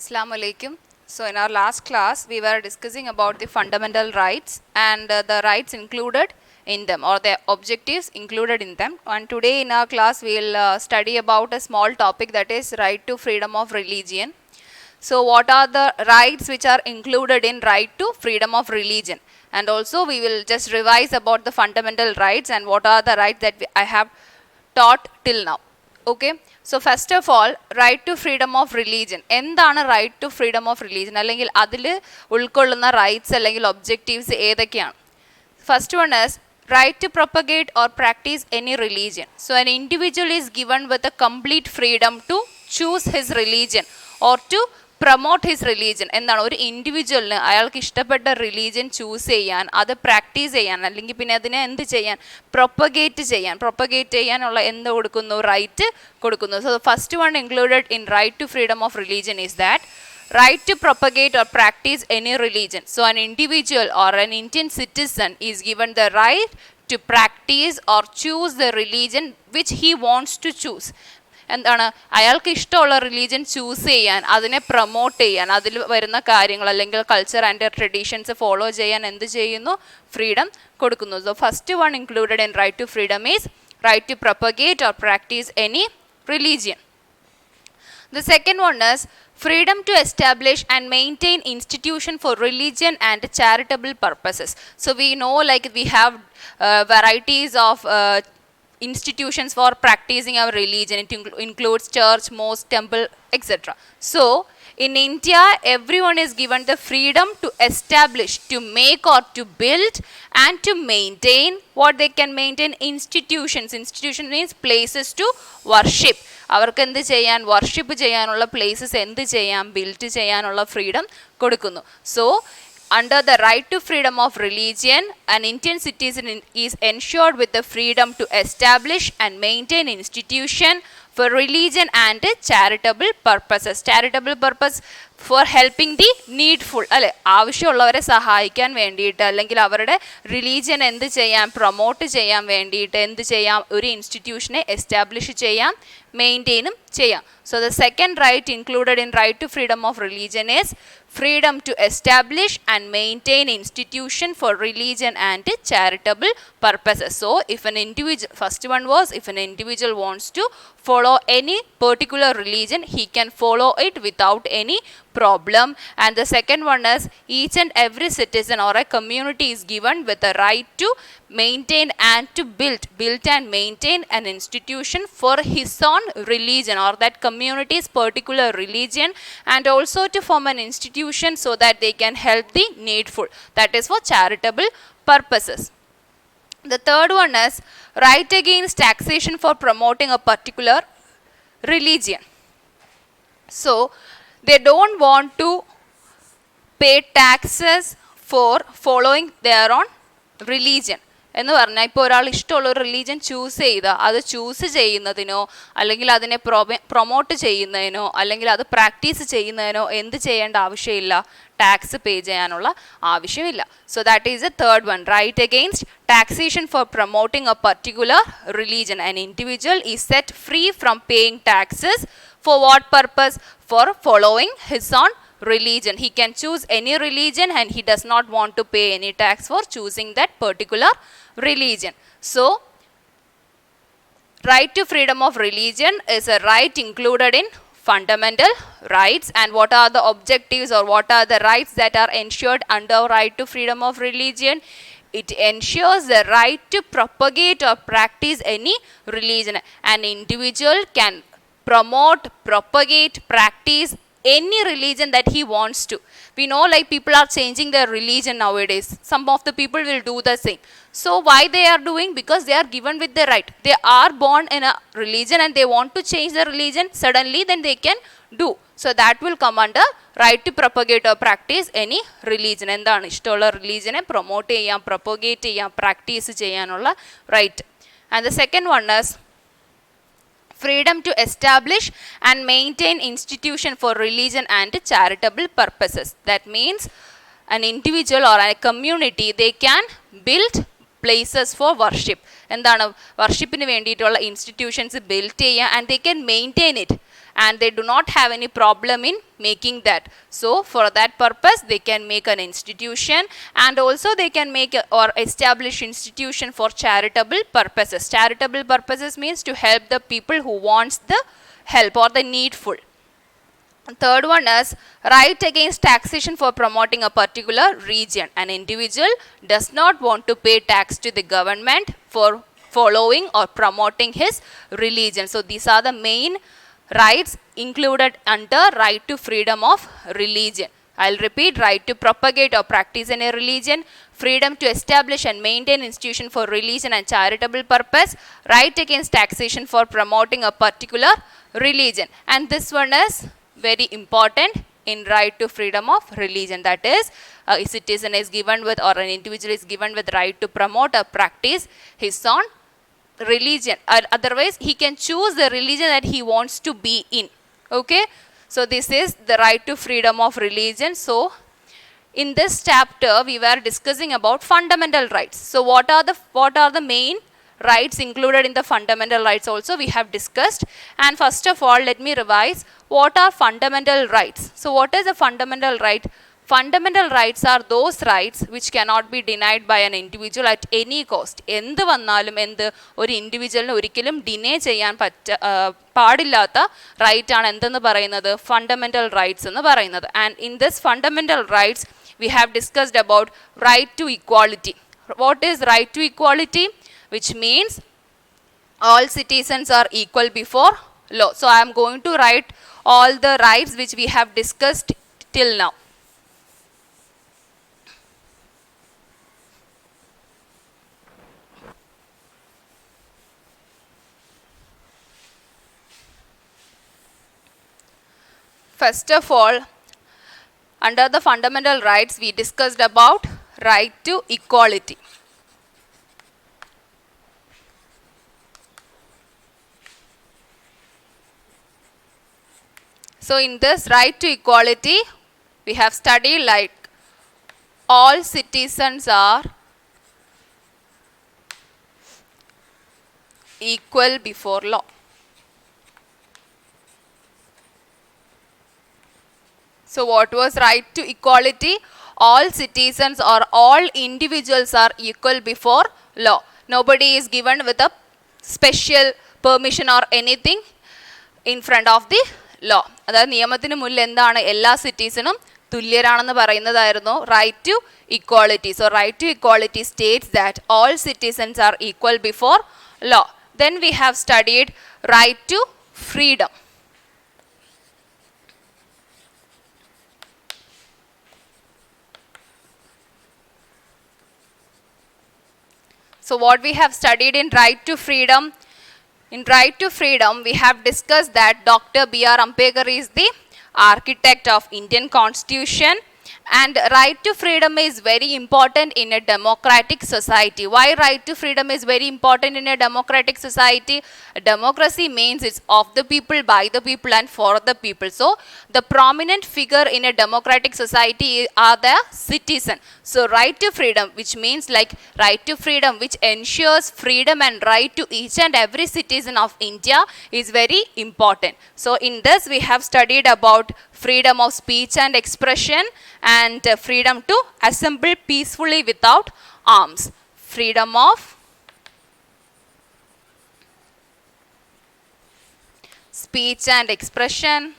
Assalamu Alaikum. So in our last class we were discussing about the fundamental rights and the rights included in them or the objectives included in them, and today in our class we will study about a small topic, that is right to freedom of religion. So what are the rights which are included in right to freedom of religion, and also we will just revise about the fundamental rights and what are the rights that I have taught till now. Okay, so first of all, right to freedom of religion. എന്താണ് right to freedom of religion അല്ലെങ്കിൽ അതിൽ ഉൾക്കൊള്ളുന്ന rights അല്ലെങ്കിൽ objectives ഏതൊക്കെയാണ്? First one is right to propagate or practice any religion. So an individual is given with a complete freedom to choose his religion or to promote his religion. എന്താണ്, ഒരു ഇൻഡിവിജ്വലിന് അയാൾക്ക് ഇഷ്ടപ്പെട്ട religion choose ചെയ്യാൻ, അത് practice ചെയ്യാൻ, അല്ലെങ്കിൽ പിന്നെ അതിനെ എന്ത് ചെയ്യാൻ, പ്രൊപ്പഗേറ്റ് ചെയ്യാനുള്ള എന്ത് കൊടുക്കുന്നു, റൈറ്റ് കൊടുക്കുന്നു. So first one included in right to freedom of religion is that right to propagate or practice any religion. So an individual or an Indian citizen is given the right to practice or choose the religion which he wants to choose. എന്താണ്, അയാൾക്ക് ഇഷ്ടമുള്ള religion choose ചെയ്യാൻ, അതിനെ promote ചെയ്യാൻ, അതിൽ വരുന്ന കാര്യങ്ങൾ അല്ലെങ്കിൽ കൾച്ചർ ആൻഡ് ട്രഡീഷൻസ് ഫോളോ ചെയ്യാൻ എന്ത് ചെയ്യുന്നു, ഫ്രീഡം കൊടുക്കുന്നു. So first one included in right to freedom is right to propagate or practise any religion. The second one is freedom to establish and maintain institution for religion and charitable purposes. So we know, like, we have varieties of institutions for practicing our religion. It includes church, mosque, temple, etc. So in India, everyone is given the freedom to establish, to make or to build and to maintain what they can maintain, institutions. Institution means places to worship. അവർക്ക് എന്ത് ചെയ്യാൻ, worship ചെയ്യാനുള്ള places എന്ത് ചെയ്യാം, build ചെയ്യാനുള്ള freedom കൊടുക്കുന്നു. So under the right to freedom of religion, an Indian citizen is ensured with the freedom to establish and maintain institution for religion and charitable purposes. Charitable purpose for helping the needful, അല്ലെ, ആവശ്യമുള്ളവരെ സഹായിക്കാൻ വേണ്ടിയിട്ട്, അല്ലെങ്കിൽ അവരുടെ religion എന്ത് ചെയ്യാം, promote ചെയ്യാൻ വേണ്ടിയിട്ട് എന്ത് ചെയ്യാം, ഒരു ഇൻസ്റ്റിറ്റ്യൂഷനെ എസ്റ്റാബ്ലിഷ് ചെയ്യാം, മെയിൻറ്റെയിനും ചെയ്യാം. So the second right included in right to freedom of religion is freedom to establish and maintain institution for religion and charitable purposes. So if an individual, first one was if an individual wants to follow any particular religion, he can follow it without any problem. And the second one is each and every citizen or a community is given with the right to maintain and to build and maintain an institution for his own religion or that community's particular religion, and also to form an institution so that they can help the needful, that is for charitable purposes. The third one is right against taxation for promoting a particular religion. So they don't want to pay taxes for following their own religion. എന്ന് പറഞ്ഞാൽ ഇപ്പോൾ ഒരാൾ ഇഷ്ടമുള്ള ഒരു religion choose ചെയ്താൽ അത് choose ചെയ്യുന്നതിനോ അല്ലെങ്കിൽ അതിനെ പ്രൊമോട്ട് ചെയ്യുന്നതിനോ അല്ലെങ്കിൽ അത് പ്രാക്ടീസ് ചെയ്യുന്നതിനോ എന്ത് ചെയ്യേണ്ട ആവശ്യമില്ല, ടാക്സ് പേ ചെയ്യാനുള്ള ആവശ്യമില്ല. So that is a third one, right against taxation for promoting a particular religion. An individual is set free from paying taxes for what purpose? For following his own religion. He can choose any religion and he does not want to pay any tax for choosing that particular religion. So right to freedom of religion is a right included in fundamental rights. And what are the objectives or what are the rights that are ensured under right to freedom of religion? It ensures the right to propagate or practice any religion. An individual can promote, propagate, practice any religion that he wants to. We know, like, people are changing their religion nowadays. Some of the people will do the same. So why they are doing? Because they are given with the right. They are born in a religion and they want to change the religion suddenly, then they can do. So that will come under right to propagate or practice any religion. എന്താണ്, ഇഷ്ടമുള്ള റിലീജിയനെ promote ചെയ്യാം, propagate ചെയ്യാം, practice ചെയ്യാനുള്ള right. And the second one is freedom to establish and maintain institution for religion and charitable purposes. That means an individual or a community, they can build places for worship. എന്താണ്, വർഷിപ്പിന് വേണ്ടിയിട്ടുള്ള institutions build ചെയ്യുക, and they can maintain it. and they do not have any problem in making that. So for that purpose they can make an institution, and also they can make or establish institution for charitable purposes. Charitable purposes means to help the people who wants the help or the needful. Third one is right against taxation for promoting a particular region. An individual does not want to pay tax to the government for following or promoting his religion. So these are the main rights included under right to freedom of religion. I'll repeat: right to propagate or practice any religion, freedom to establish and maintain institution for religion and charitable purpose, right against taxation for promoting a particular religion. And this one is very important in right to freedom of religion. That is, a citizen is given with, or an individual is given with right to promote or practice his own religion. Otherwise, he can choose the religion that he wants to be in. Okay. So this is the right to freedom of religion. So in this chapter, we were discussing about fundamental rights. So what are the main rights included in the fundamental rights also we have discussed. And first of all, let me revise what are fundamental rights. So what is a fundamental right? Fundamental rights are those rights which cannot be denied by an individual at any cost. എന്ത് വന്നാലും ഒരു ഇൻഡിവിജ്വലിന് ഒരിക്കലും ഡിനേ ചെയ്യാൻ പാടില്ലാത്ത right ആണ് എന്തെന്ന് പറയുന്നത്? Fundamental rights എന്ന് പറയുന്നത്. And in this fundamental rights we have discussed about right to equality. What is right to equality? Which means all citizens are equal before law. So I am going to write all the rights which we have discussed till now. First of all, under the fundamental rights, we discussed about right to equality. So in this right to equality, we have studied like all citizens are equal before law. So what was right to equality? All citizens or all individuals are equal before law. Nobody is given with a special permission or anything in front of the law. അതായത് നിയമത്തിന് മുന്നിൽ എന്താണ്? എല്ലാ സിറ്റിസണും തുല്യരാണെന്ന് പറയുന്നതായിരുന്നു right to equality. So right to equality states that all citizens are equal before law. Then we have studied right to freedom. So what we have studied in right to freedom? In right to freedom, we have discussed that Dr. B.R. Ambedkar is the architect of Indian Constitution, and right to freedom is very important in a democratic society. Why right to freedom is very important in a democratic society? A democracy means it's of the people, by the people and for the people. So the prominent figure in a democratic society are the citizen. So right to freedom, which means like right to freedom, which ensures freedom and right to each and every citizen of India, is very important. So in this we have studied about freedom of speech and expression, and freedom to assemble peacefully without arms. Freedom of speech and expression,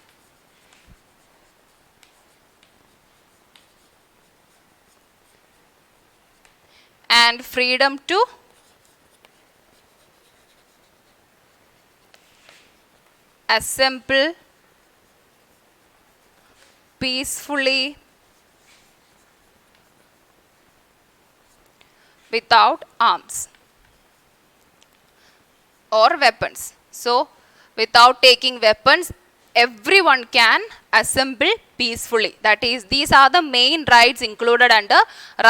and freedom to assemble peacefully without arms or weapons. So without taking weapons, everyone can assemble peacefully. That is, these are the main rights included under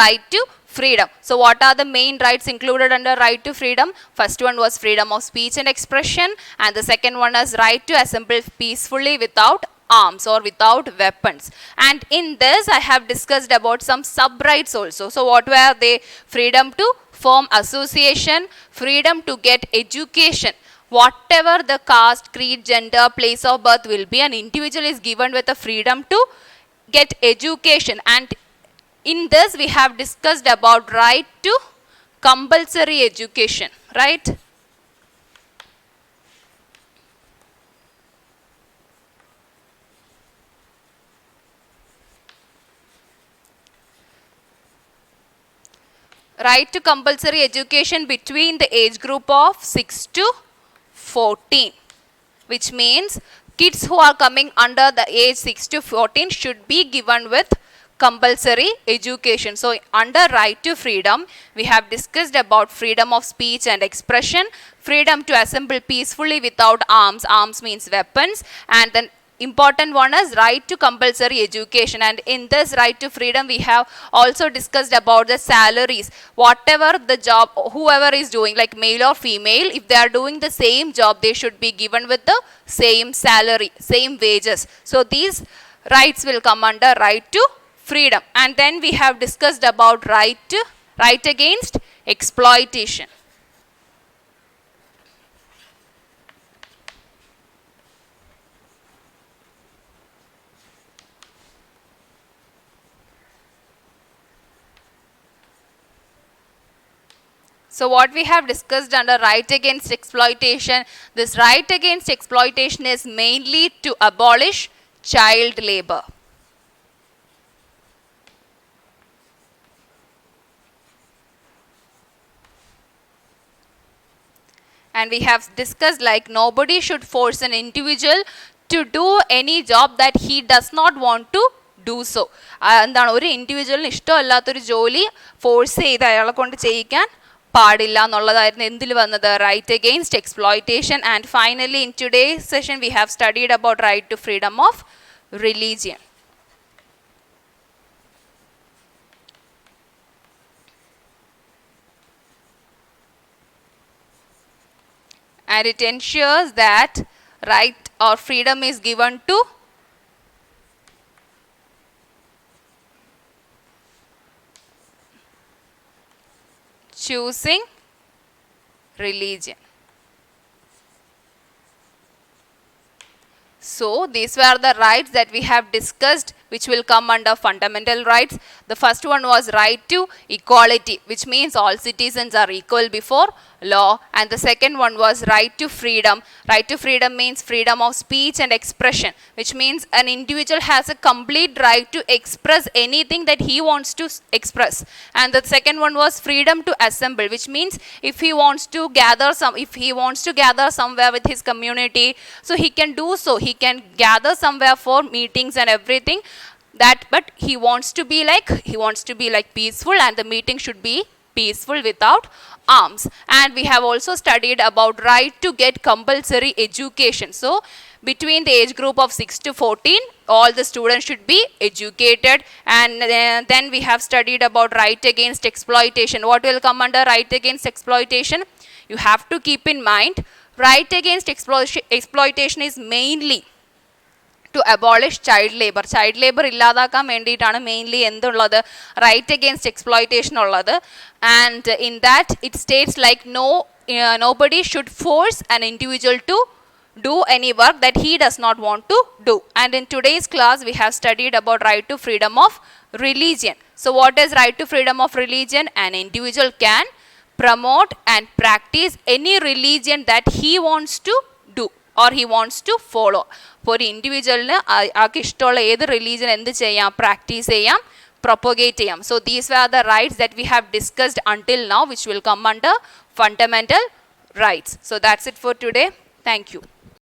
right to freedom. So what are the main rights included under right to freedom? First one was freedom of speech and expression, and the second one is right to assemble peacefully without arms or without weapons. And in this I have discussed about some sub rights also. So what were they? Freedom to form association, freedom to get education. whatever the caste, creed, gender, place of birth will be, an individual is given with the freedom to get education. And in this we have discussed about right to compulsory education, right? Right to compulsory education between the age group of 6 to 14, which means kids who are coming under the age 6 to 14 should be given with compulsory education. So under right to freedom, we have discussed about freedom of speech and expression, freedom to assemble peacefully without arms, arms means weapons, and then important one is right to compulsory education. And in this right to freedom, we have also discussed about the salaries. Whatever the job whoever is doing, like male or female, if they are doing the same job, they should be given with the same salary, same wages. So these rights will come under right to freedom. And then we have discussed about right against exploitation. So what we have discussed under right against exploitation, this right against exploitation is mainly to abolish child labor. And we have discussed like nobody should force an individual to do any job that he does not want to do so. എന്താണ് ഒരു ഇൻഡിവിജ്വലിന് ഇഷ്ടമല്ലാത്തൊരു ജോലി force ചെയ്ത് അയാളെ കൊണ്ട് ചെയ്യിക്കാൻ പാടില്ല എന്നുള്ളതായിരുന്നു എന്തിൽ വന്നത്, right against exploitation. And finally in today's session we have studied about right to freedom of religion. And it ensures that right or freedom is given to choosing religion. So these were the rights that we have discussed, which will come under fundamental rights. The first one was right to equality, which means all citizens are equal before law. And the second one was right to freedom. Right to freedom means freedom of speech and expression, which means an individual has a complete right to express anything that he wants to express. And the second one was freedom to assemble, which means if he wants to gather somewhere with his community, so he can do so. He can gather somewhere for meetings and everything. But he wants to be like peaceful, and the meeting should be peaceful without arms. And we have also studied about right to get compulsory education. So between the age group of 6 to 14, all the students should be educated. And then we have studied about right against exploitation. What will come under right against exploitation? You have to keep in mind, right against exploitation is mainly to abolish child labor. Child labor ഇല്ലാതാക്കാൻ വേണ്ടിയിട്ടാണ് mainly എന്തുള്ളത്, right against exploitation ഉള്ളത്. And in that it states like nobody should force an individual to do any work that he does not want to do. And in today's class we have studied about right to freedom of religion. So what is right to freedom of religion? An individual can promote and practice any religion that he wants to do or he wants to follow. For individual ആൾക്ക് ഇഷ്ടമുള്ള ഏത് religion എന്ത് ചെയ്യാം, practice ചെയ്യാം, propagate ചെയ്യാം. So these were the rights that we have discussed until now, which will come under fundamental rights. So that's it for today. Thank you.